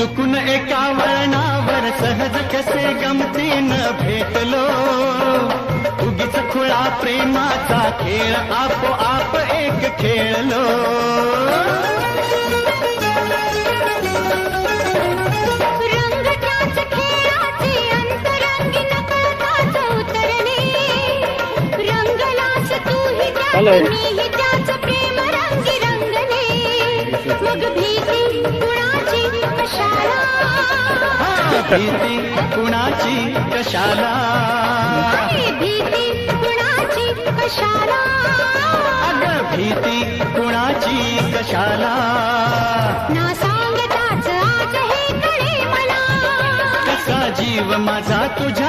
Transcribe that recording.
चुकून एका वळणावर सहज कसे गमतीनं भेटलो, उगीच खुळा प्रेमाचा खेळ आपोआप एक खेळलो. रंग त्याच खेळाचे अंतरंगी नकळताच उतरले, रंगलास तूही त्यात मीही त्याच प्रेम रंगी रंगले. मग भीती कुणाची कशाला, भीती कुणाची कशाला, भीती कुणाची कशाला, अगं भीती कुणाची कशाला. ना सांगताच आज हे कळे मला, कसा जीव माझा तुझ्या